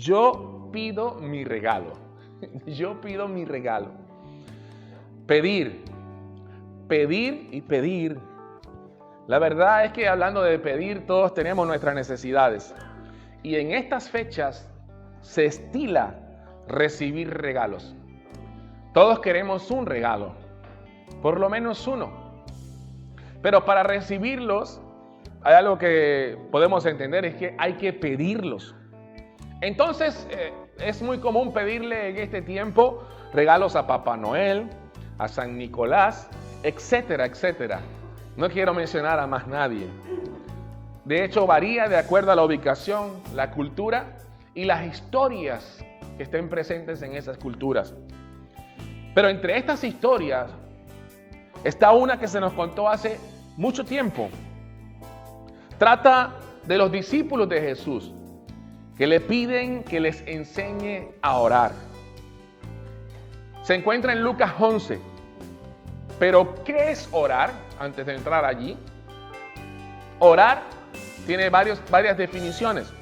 yo pido mi regalo. Yo pido mi regalo. Pedir, pedir y pedir. La verdad es que hablando de pedir, todos tenemos nuestras necesidades. Y en estas fechas se estila recibir regalos. Todos queremos un regalo, por lo menos uno. Pero para recibirlos, hay algo que podemos entender, es que hay que pedirlos. Entonces, es muy común pedirle en este tiempo regalos a Papá Noel, a San Nicolás, etcétera, etcétera. No quiero mencionar a más nadie. De hecho, varía de acuerdo a la ubicación, la cultura y las historias que estén presentes en esas culturas. Pero entre estas historias está una que se nos contó hace mucho tiempo. Trata de los discípulos de Jesús que le piden que les enseñe a orar. Se encuentra en Lucas 11. Pero, ¿qué es orar? Antes de entrar allí, orar tiene varias definiciones.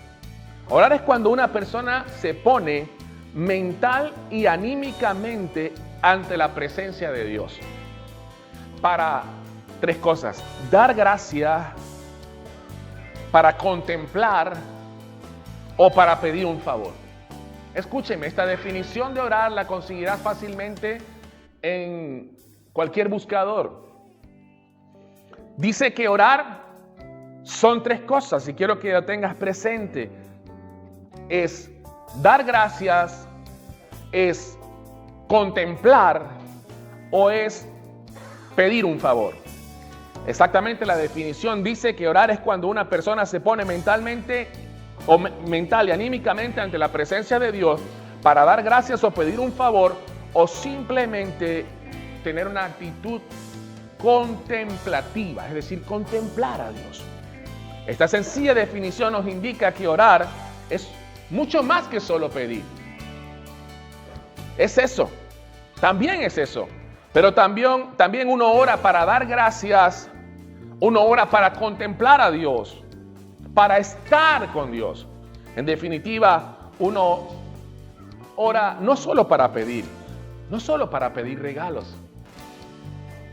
Orar es cuando una persona se pone mental y anímicamente ante la presencia de Dios para tres cosas: dar gracias, para contemplar o para pedir un favor. Escúcheme, esta definición de orar la conseguirás fácilmente en cualquier buscador. Dice que orar son tres cosas, y quiero que lo tengas presente. Es dar gracias, es contemplar o es pedir un favor. Exactamente la definición dice que orar es cuando una persona se pone mental y anímicamente ante la presencia de Dios para dar gracias o pedir un favor, o simplemente tener una actitud contemplativa, es decir, contemplar a Dios. Esta sencilla definición nos indica que orar es mucho más que solo pedir. Es eso, también es eso, pero también uno ora para dar gracias, uno ora para contemplar a Dios, para estar con Dios. En definitiva, uno ora no solo para pedir regalos.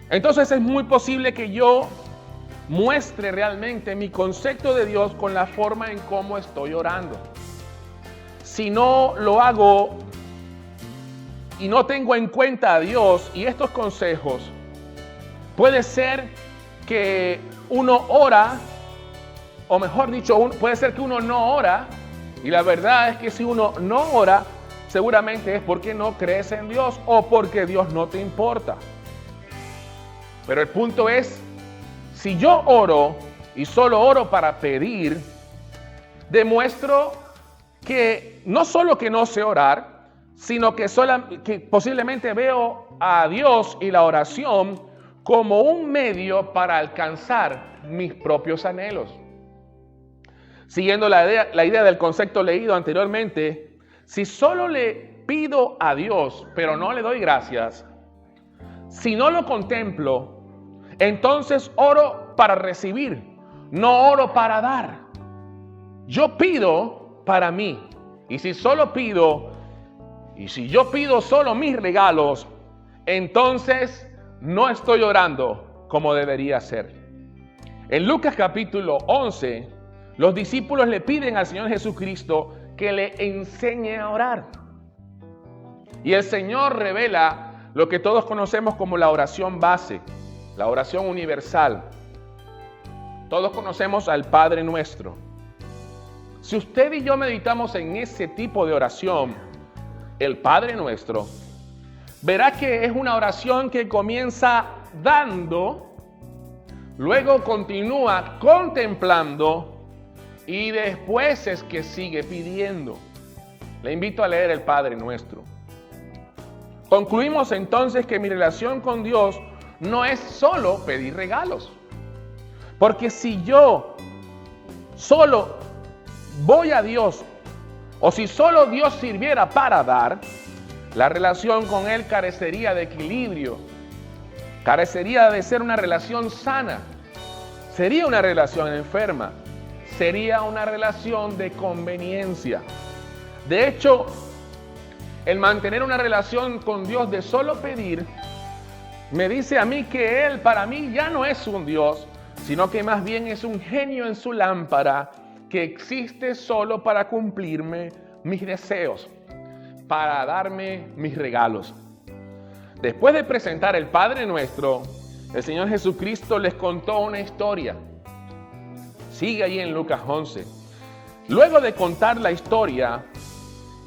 Entonces es muy posible que yo muestre realmente mi concepto de Dios con la forma en cómo estoy orando. Si no lo hago y no tengo en cuenta a Dios y estos consejos, puede ser que uno ora, o mejor dicho, puede ser que uno no ora, y la verdad es que si uno no ora, seguramente es porque no crees en Dios o porque Dios no te importa. Pero el punto es, si yo oro y solo oro para pedir, demuestro que no solo que no sé orar, sino que posiblemente veo a Dios y la oración como un medio para alcanzar mis propios anhelos. Siguiendo la idea del concepto leído anteriormente, si solo le pido a Dios, pero no le doy gracias, si no lo contemplo, entonces oro para recibir, no oro para dar. Yo pido para mí. Y si yo pido solo mis regalos, entonces no estoy orando como debería ser. En Lucas capítulo 11, los discípulos le piden al Señor Jesucristo que le enseñe a orar. Y el Señor revela lo que todos conocemos como la oración base, la oración universal. Todos conocemos al Padre Nuestro. Si usted y yo meditamos en ese tipo de oración, el Padre Nuestro, verá que es una oración que comienza dando, luego continúa contemplando y después es que sigue pidiendo. Le invito a leer el Padre Nuestro. Concluimos entonces que mi relación con Dios no es solo pedir regalos. Porque si yo solo voy a Dios, o si solo Dios sirviera para dar, la relación con Él carecería de equilibrio, carecería de ser una relación sana, sería una relación enferma, sería una relación de conveniencia. De hecho, el mantener una relación con Dios de solo pedir, me dice a mí que Él para mí ya no es un Dios, sino que más bien es un genio en su lámpara que existe solo para cumplirme mis deseos, para darme mis regalos. Después de presentar el Padre Nuestro, el Señor Jesucristo les contó una historia. Sigue ahí en Lucas 11. Luego de contar la historia,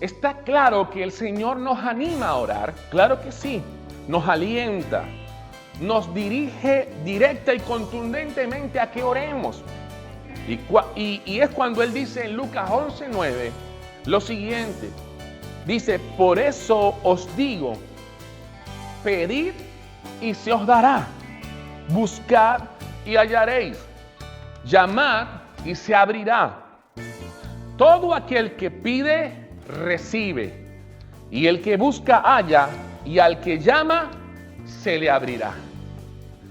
está claro que el Señor nos anima a orar. Claro que sí, nos alienta, nos dirige directa y contundentemente a que oremos. Y es cuando Él dice en Lucas 11:9 lo siguiente. Dice, por eso os digo, pedid y se os dará, buscad y hallaréis, llamad y se abrirá. Todo aquel que pide, recibe, y el que busca, halla, y al que llama, se le abrirá.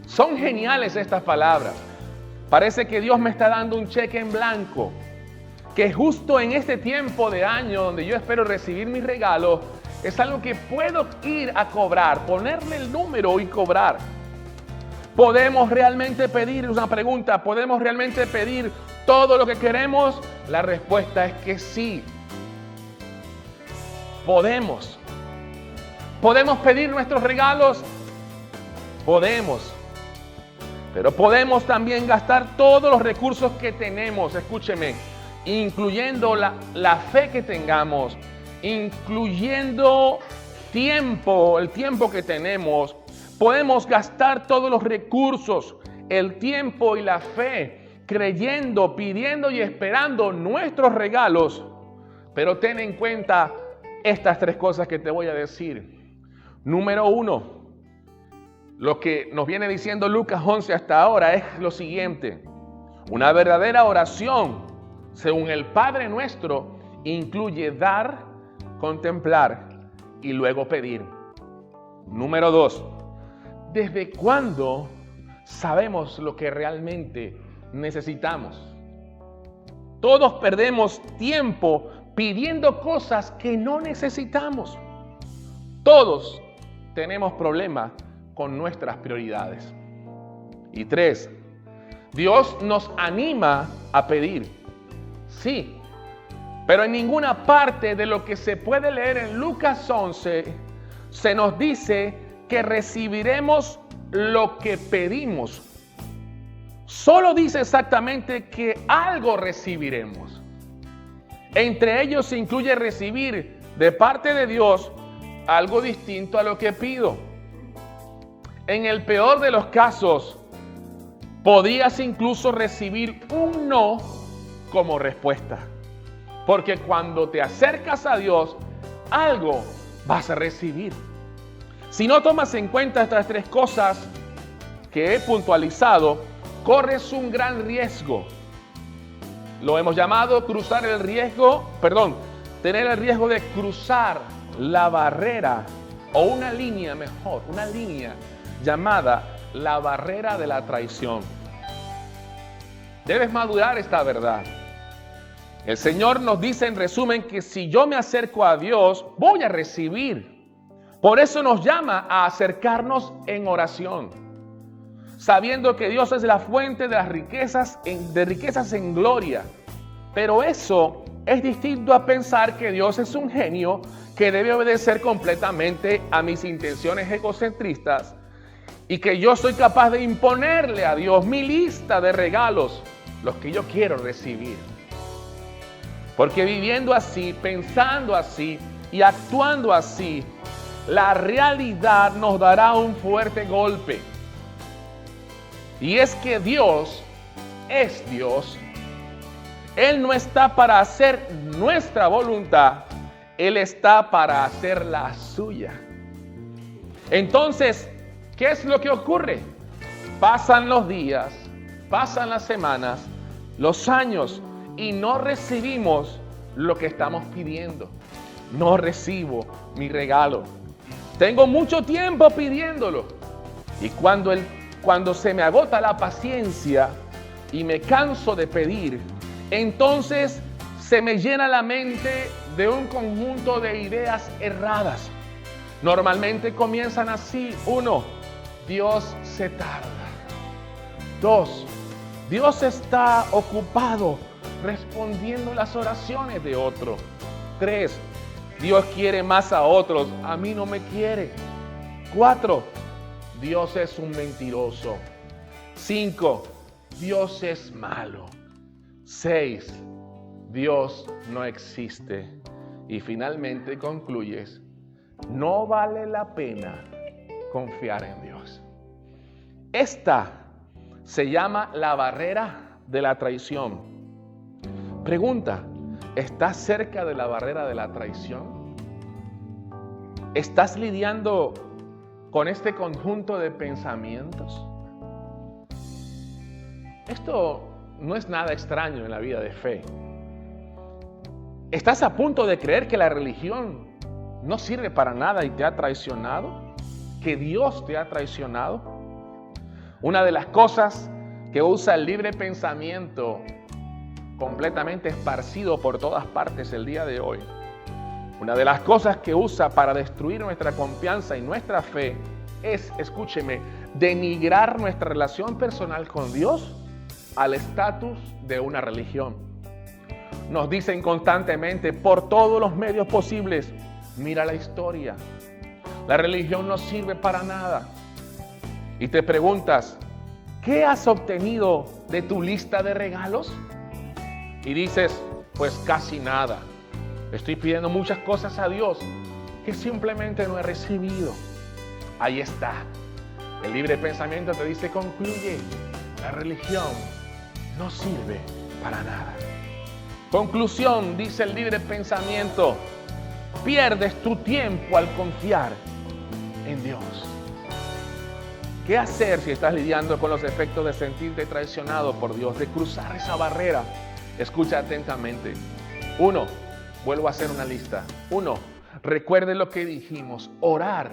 Son geniales estas palabras. Parece que Dios me está dando un cheque en blanco, que justo en este tiempo de año donde yo espero recibir mis regalos, es algo que puedo ir a cobrar, ponerle el número y cobrar. ¿Podemos realmente pedir? Es una pregunta. ¿Podemos realmente pedir todo lo que queremos? La respuesta es que sí. Podemos. ¿Podemos pedir nuestros regalos? Podemos. Pero podemos también gastar todos los recursos que tenemos, escúcheme, incluyendo la fe que tengamos, incluyendo tiempo, el tiempo que tenemos. Podemos gastar todos los recursos, el tiempo y la fe, creyendo, pidiendo y esperando nuestros regalos. Pero ten en cuenta estas tres cosas que te voy a decir. Número 1, lo que nos viene diciendo Lucas 11 hasta ahora es lo siguiente. Una verdadera oración, según el Padre Nuestro, incluye dar, contemplar y luego pedir. Número 2, ¿desde cuándo sabemos lo que realmente necesitamos? Todos perdemos tiempo pidiendo cosas que no necesitamos. Todos tenemos problemas con nuestras prioridades. Y 3, Dios nos anima a pedir. Sí, pero en ninguna parte de lo que se puede leer en Lucas 11 se nos dice que recibiremos lo que pedimos. Solo dice exactamente que algo recibiremos. Entre ellos se incluye recibir de parte de Dios algo distinto a lo que pido. En el peor de los casos, podrías incluso recibir un no como respuesta. Porque cuando te acercas a Dios, algo vas a recibir. Si no tomas en cuenta estas tres cosas que he puntualizado, corres un gran riesgo. Lo hemos llamado tener el riesgo de cruzar la barrera, o una línea mejor, una línea llamada la barrera de la traición. Debes madurar esta verdad. El Señor nos dice en resumen que si yo me acerco a Dios, voy a recibir. Por eso nos llama a acercarnos en oración, sabiendo que Dios es la fuente de las riquezas en gloria. Pero eso es distinto a pensar que Dios es un genio que debe obedecer completamente a mis intenciones egocentristas y que yo soy capaz de imponerle a Dios mi lista de regalos, los que yo quiero recibir. Porque viviendo así, pensando así y actuando así, la realidad nos dará un fuerte golpe. Y es que Dios es Dios. Él no está para hacer nuestra voluntad, Él está para hacer la suya. Entonces, ¿qué es lo que ocurre? Pasan los días, pasan las semanas, los años y no recibimos lo que estamos pidiendo. No recibo mi regalo. Tengo mucho tiempo pidiéndolo. Y cuando se me agota la paciencia y me canso de pedir, entonces se me llena la mente de un conjunto de ideas erradas. Normalmente comienzan así. 1, Dios se tarda. 2, Dios está ocupado respondiendo las oraciones de otro. 3, Dios quiere más a otros, a mí no me quiere. 4, Dios es un mentiroso. 5, Dios es malo. 6, Dios no existe. Y finalmente concluyes, no vale la pena confiar en Dios. Esta se llama la barrera de la traición. Pregunta, ¿estás cerca de la barrera de la traición? ¿Estás lidiando con este conjunto de pensamientos? Esto no es nada extraño en la vida de fe. ¿Estás a punto de creer que la religión no sirve para nada y te ha traicionado? ¿Que Dios te ha traicionado? Una de las cosas que usa el libre pensamiento completamente esparcido por todas partes el día de hoy, una de las cosas que usa para destruir nuestra confianza y nuestra fe es, escúcheme, denigrar nuestra relación personal con Dios al estatus de una religión. Nos dicen constantemente por todos los medios posibles, mira la historia, la religión no sirve para nada. Y te preguntas, ¿qué has obtenido de tu lista de regalos? Y dices, pues casi nada. Estoy pidiendo muchas cosas a Dios que simplemente no he recibido. Ahí está. El libre pensamiento te dice, concluye, la religión no sirve para nada. Conclusión, dice el libre pensamiento, pierdes tu tiempo al confiar en Dios. ¿Qué hacer si estás lidiando con los efectos de sentirte traicionado por Dios, de cruzar esa barrera? Escucha atentamente. 1, vuelvo a hacer una lista. 1, recuerde lo que dijimos. Orar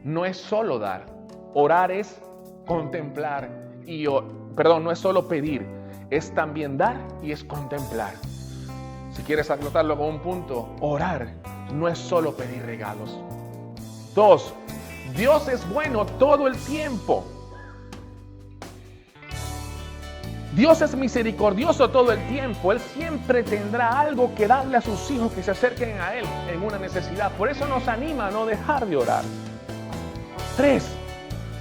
no es solo dar. Orar es contemplar. No es solo pedir. Es también dar y es contemplar. Si quieres anotarlo como un punto, orar no es solo pedir regalos. 2, Dios es bueno todo el tiempo. Dios es misericordioso todo el tiempo. Él siempre tendrá algo que darle a sus hijos que se acerquen a Él en una necesidad. Por eso nos anima a no dejar de orar. 3,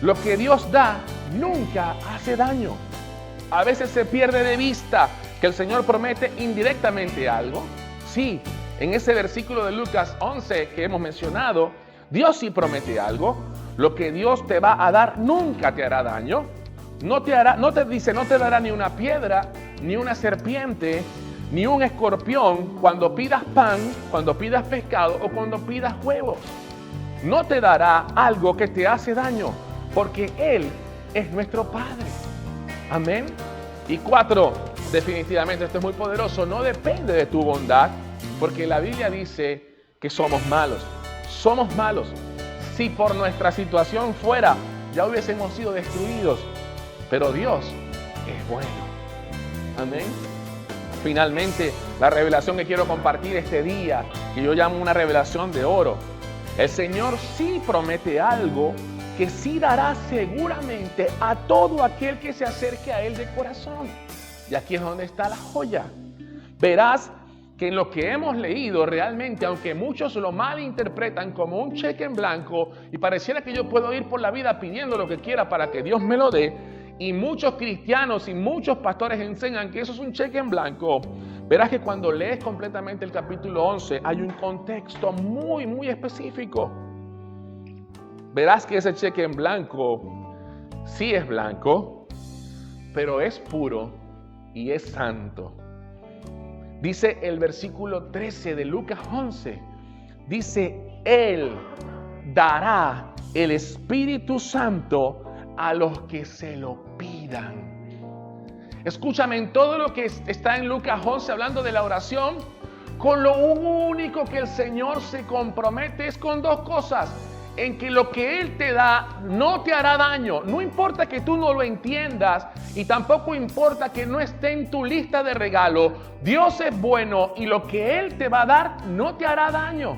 lo que Dios da nunca hace daño. A veces se pierde de vista que el Señor promete indirectamente algo. Sí, en ese versículo de Lucas 11 que hemos mencionado, Dios sí promete algo. Lo que Dios te va a dar nunca te hará daño. No te dará ni una piedra, ni una serpiente, ni un escorpión cuando pidas pan, cuando pidas pescado o cuando pidas huevos. No te dará algo que te hace daño, porque Él es nuestro Padre. Amén. Y 4, definitivamente esto es muy poderoso, no depende de tu bondad, porque la Biblia dice que somos malos. Somos malos. Si por nuestra situación fuera, ya hubiésemos sido destruidos. Pero Dios es bueno. Amén. Finalmente, la revelación que quiero compartir este día, que yo llamo una revelación de oro. El Señor sí promete algo que sí dará seguramente a todo aquel que se acerque a Él de corazón. Y aquí es donde está la joya. Verás que en lo que hemos leído realmente, aunque muchos lo malinterpretan como un cheque en blanco y pareciera que yo puedo ir por la vida pidiendo lo que quiera para que Dios me lo dé, y muchos cristianos y muchos pastores enseñan que eso es un cheque en blanco, verás que cuando lees completamente el capítulo 11 hay un contexto muy, muy específico. Verás que ese cheque en blanco sí es blanco, pero es puro y es santo. Dice el versículo 13 de Lucas 11, dice, Él dará el Espíritu Santo a los que se lo pidan. Escúchame, en todo lo que está en Lucas 11 hablando de la oración, con lo único que el Señor se compromete es con 2 cosas. en que lo que Él te da no te hará daño. No importa que tú no lo entiendas y tampoco importa que no esté en tu lista de regalo. Dios es bueno y lo que Él te va a dar no te hará daño.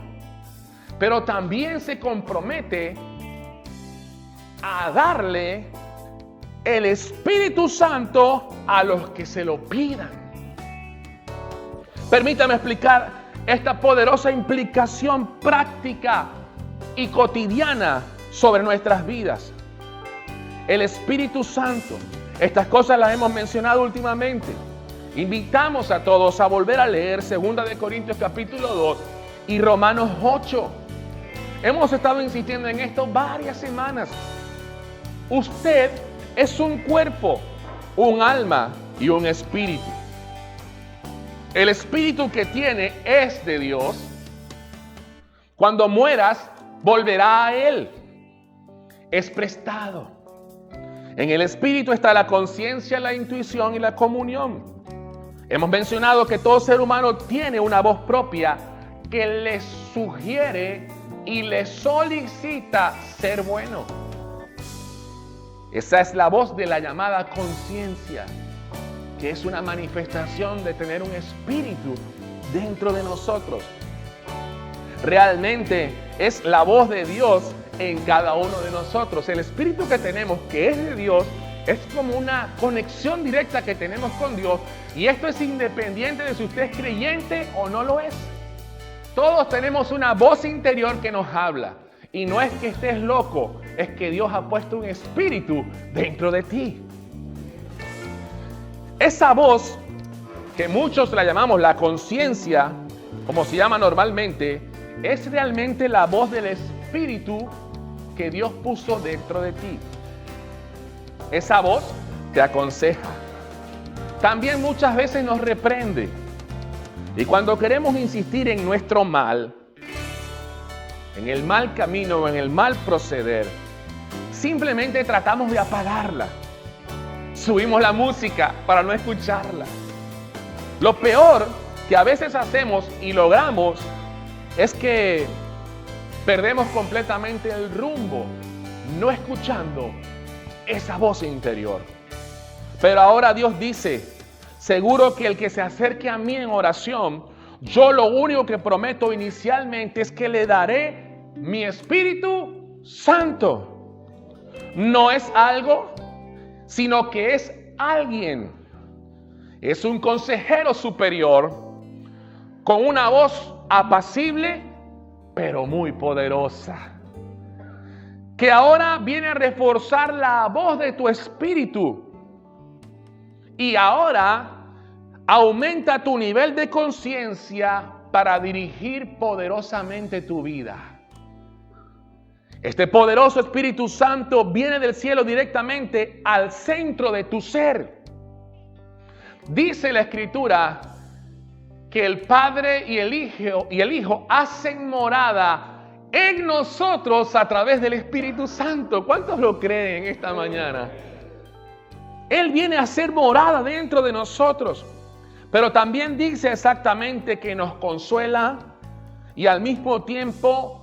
Pero también se compromete a darle el Espíritu Santo a los que se lo pidan. Permítame explicar esta poderosa implicación práctica y cotidiana sobre nuestras vidas. El Espíritu Santo. Estas cosas las hemos mencionado últimamente. Invitamos a todos a volver a leer 2 Corintios capítulo 2 y Romanos 8. Hemos estado insistiendo en esto varias semanas. Usted es un cuerpo, un alma y un espíritu. El espíritu que tiene es de Dios. Cuando mueras, volverá a Él. Es prestado. En el espíritu está la conciencia, la intuición y la comunión. Hemos mencionado que todo ser humano tiene una voz propia que le sugiere y le solicita ser bueno. Esa es la voz de la llamada conciencia, que es una manifestación de tener un espíritu dentro de nosotros. Realmente es la voz de Dios en cada uno de nosotros. El espíritu que tenemos, que es de Dios, es como una conexión directa que tenemos con Dios. Y esto es independiente de si usted es creyente o no lo es. Todos tenemos una voz interior que nos habla. Y no es que estés loco, es que Dios ha puesto un espíritu dentro de ti. Esa voz, que muchos la llamamos la conciencia, como se llama normalmente, es realmente la voz del espíritu que Dios puso dentro de ti. Esa voz te aconseja. También muchas veces nos reprende. Y cuando queremos insistir en nuestro mal, en el mal camino o en el mal proceder, simplemente tratamos de apagarla. Subimos la música para no escucharla. Lo peor que a veces hacemos y logramos es que perdemos completamente el rumbo, no escuchando esa voz interior. Pero ahora Dios dice, seguro que el que se acerque a mí en oración, yo lo único que prometo inicialmente es que le daré mi Espíritu Santo. No es algo, sino que es alguien. Es un consejero superior con una voz apacible, pero muy poderosa, que ahora viene a reforzar la voz de tu espíritu. Y ahora aumenta tu nivel de conciencia para dirigir poderosamente tu vida. Este poderoso Espíritu Santo viene del cielo directamente al centro de tu ser. Dice la Escritura que el Padre y el Hijo hacen morada en nosotros a través del Espíritu Santo. ¿Cuántos lo creen esta mañana? Él viene a hacer morada dentro de nosotros. Pero también dice exactamente que nos consuela y al mismo tiempo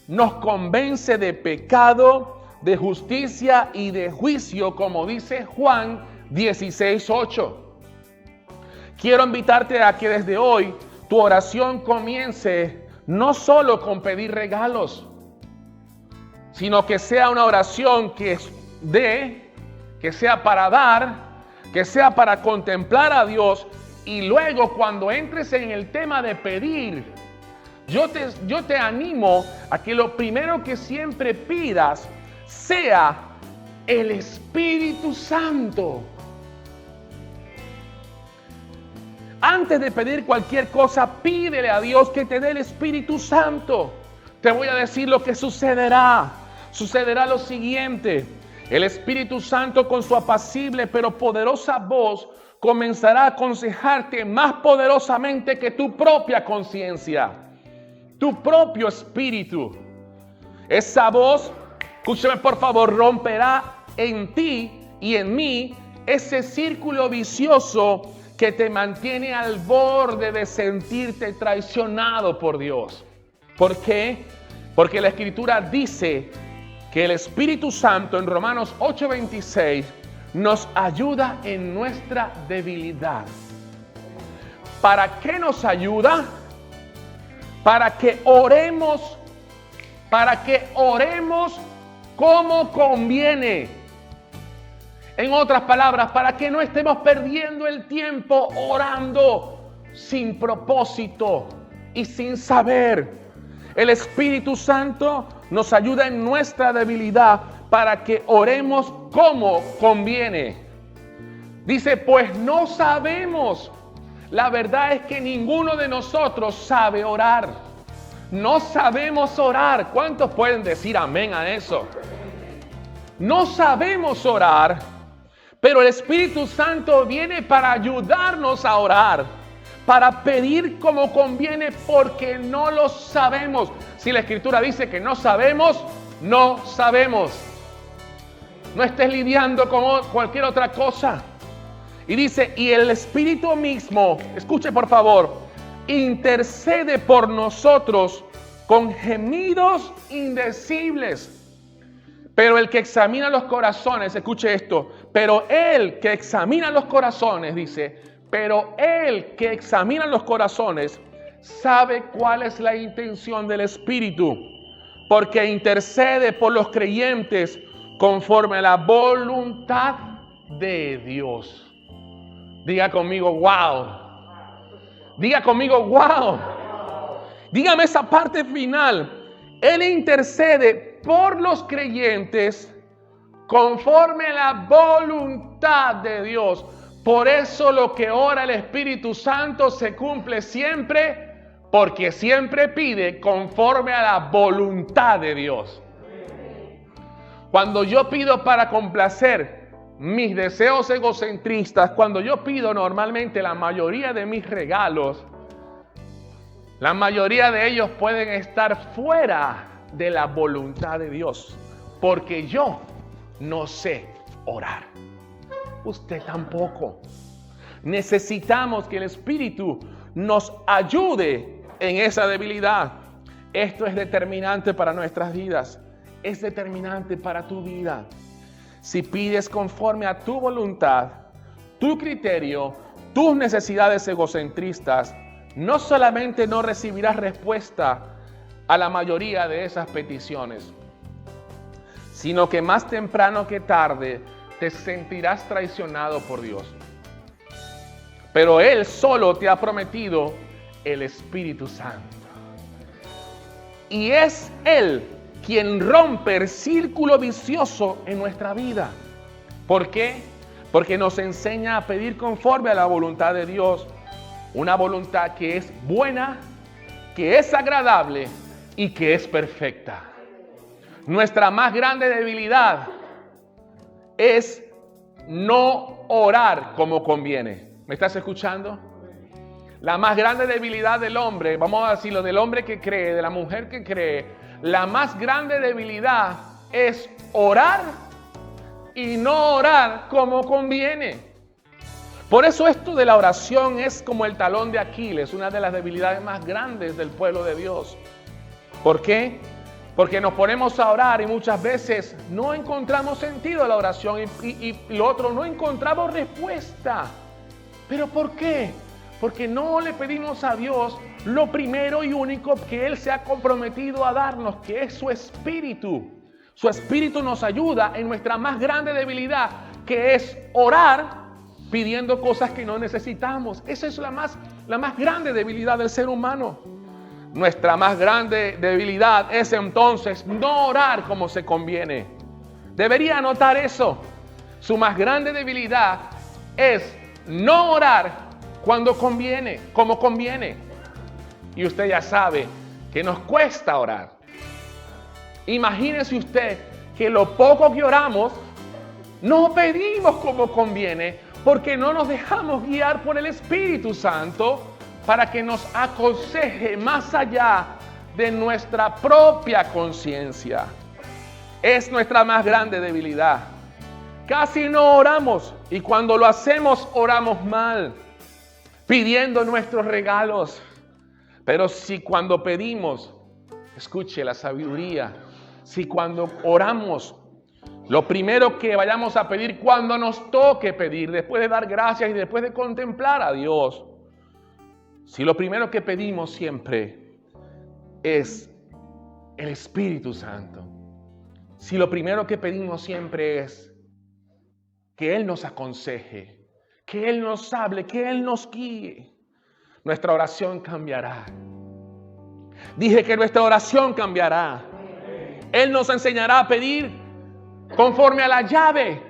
nos convence de pecado, de justicia y de juicio, como dice Juan 16:8. Quiero invitarte a que desde hoy tu oración comience no solo con pedir regalos, sino que sea una oración que sea para dar, que sea para contemplar a Dios. Y luego cuando entres en el tema de pedir, yo te animo a que lo primero que siempre pidas sea el Espíritu Santo. Antes de pedir cualquier cosa, pídele a Dios que te dé el Espíritu Santo. Te voy a decir lo que sucederá. Sucederá lo siguiente. El Espíritu Santo, con su apacible pero poderosa voz, comenzará a aconsejarte más poderosamente que tu propia conciencia, tu propio espíritu. Esa voz, escúchame por favor, romperá en ti y en mí ese círculo vicioso que te mantiene al borde de sentirte traicionado por Dios. ¿Por qué? Porque la Escritura dice que el Espíritu Santo en Romanos 8:26 nos ayuda en nuestra debilidad. ¿Para qué nos ayuda? Para que oremos como conviene. En otras palabras, para que no estemos perdiendo el tiempo orando sin propósito y sin saber. El Espíritu Santo nos ayuda en nuestra debilidad para que oremos como conviene. Dice, pues no sabemos. La verdad es que ninguno de nosotros sabe orar. No sabemos orar. ¿Cuántos pueden decir amén a eso? No sabemos orar, pero el Espíritu Santo viene para ayudarnos a orar, para pedir como conviene, porque no lo sabemos. Si la Escritura dice que no sabemos, no sabemos. No estés lidiando con cualquier otra cosa. Y dice, y el Espíritu mismo, escuche por favor, intercede por nosotros con gemidos indecibles. Pero el que examina los corazones, escuche esto, pero el que examina los corazones, dice, pero el que examina los corazones sabe cuál es la intención del Espíritu, porque intercede por los creyentes conforme a la voluntad de Dios. Diga conmigo, wow. Diga conmigo, wow. Dígame esa parte final. Él intercede por los creyentes conforme a la voluntad de Dios. Por eso lo que ora el Espíritu Santo se cumple siempre, porque siempre pide conforme a la voluntad de Dios. Cuando yo pido para complacer mis deseos egocentristas, cuando yo pido normalmente la mayoría de mis regalos, la mayoría de ellos pueden estar fuera de la voluntad de Dios, porque yo no sé orar. Usted tampoco. Necesitamos que el Espíritu nos ayude en esa debilidad. Esto es determinante para nuestras vidas. Es determinante para tu vida. Si pides conforme a tu voluntad, tu criterio, tus necesidades egocentristas, no solamente no recibirás respuesta a la mayoría de esas peticiones, sino que más temprano que tarde te sentirás traicionado por Dios. Pero Él solo te ha prometido el Espíritu Santo. Y es Él quien rompe el círculo vicioso en nuestra vida. ¿Por qué? Porque nos enseña a pedir conforme a la voluntad de Dios. Una voluntad que es buena, que es agradable y que es perfecta. Nuestra más grande debilidad es no orar como conviene. ¿Me estás escuchando? La más grande debilidad del hombre, vamos a decirlo, del hombre que cree, de la mujer que cree, la más grande debilidad es orar y no orar como conviene. Por eso esto de la oración es como el talón de Aquiles, una de las debilidades más grandes del pueblo de Dios. ¿Por qué? Porque nos ponemos a orar y muchas veces no encontramos sentido a la oración y lo otro, no encontramos respuesta. ¿Pero por qué? Porque no le pedimos a Dios lo primero y único que Él se ha comprometido a darnos, que es su Espíritu. Su Espíritu nos ayuda en nuestra más grande debilidad, que es orar pidiendo cosas que no necesitamos. Esa es la más grande debilidad del ser humano. Nuestra más grande debilidad es entonces no orar como se conviene. Debería anotar eso. Su más grande debilidad es no orar cuando conviene, como conviene. Y usted ya sabe que nos cuesta orar. Imagínese usted que lo poco que oramos no pedimos como conviene, porque no nos dejamos guiar por el Espíritu Santo para que nos aconseje más allá de nuestra propia conciencia. Es nuestra más grande debilidad. Casi no oramos y cuando lo hacemos oramos mal, pidiendo nuestros regalos. Pero si cuando pedimos Escuche la sabiduría. Si cuando oramos, lo primero que vayamos a pedir cuando nos toque pedir, después de dar gracias y después de contemplar a Dios, si lo primero que pedimos siempre es el Espíritu Santo, si lo primero que pedimos siempre es que Él nos aconseje, que Él nos hable, que Él nos guíe, nuestra oración cambiará. Dije que nuestra oración cambiará. Él nos enseñará a pedir conforme a la llave.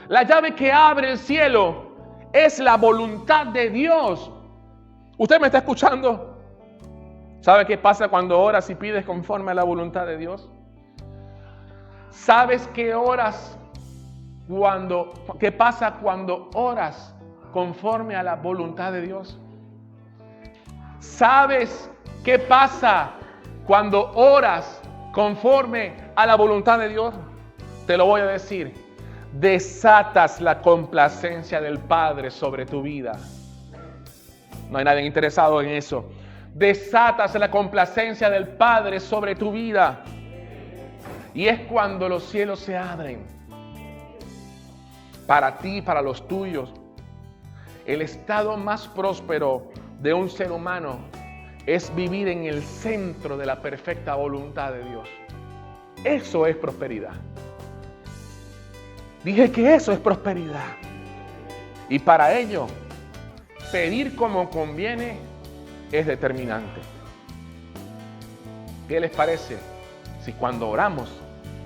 La llave que abre el cielo es la voluntad de Dios. ¿Usted me está escuchando? ¿Sabe qué pasa cuando oras y pides conforme a la voluntad de Dios? ¿Sabes qué pasa cuando oras conforme a la voluntad de Dios? ¿Sabes qué pasa cuando oras conforme a la voluntad de Dios? Te lo voy a decir. Desatas la complacencia del Padre sobre tu vida. No hay nadie interesado en eso. Desatas la complacencia del Padre sobre tu vida. Y es cuando los cielos se abren para ti, para los tuyos. El estado más próspero de un ser humano es vivir en el centro de la perfecta voluntad de Dios. Eso es prosperidad. Dije que eso es prosperidad. Y para ello, pedir como conviene es determinante. ¿Qué les parece si cuando oramos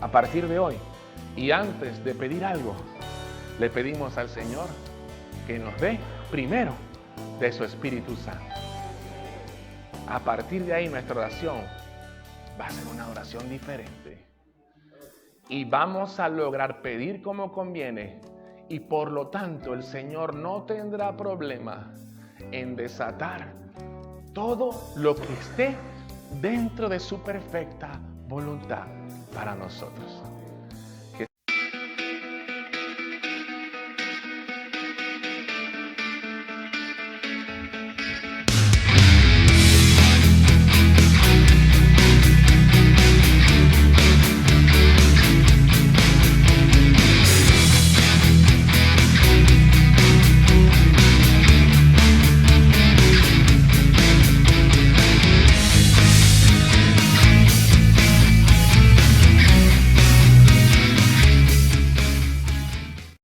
a partir de hoy y antes de pedir algo, le pedimos al Señor que nos dé primero de su Espíritu Santo? A partir de ahí nuestra oración va a ser una oración diferente. Y vamos a lograr pedir como conviene. Y por lo tanto el Señor no tendrá problema en desatar todo lo que esté dentro de su perfecta voluntad para nosotros.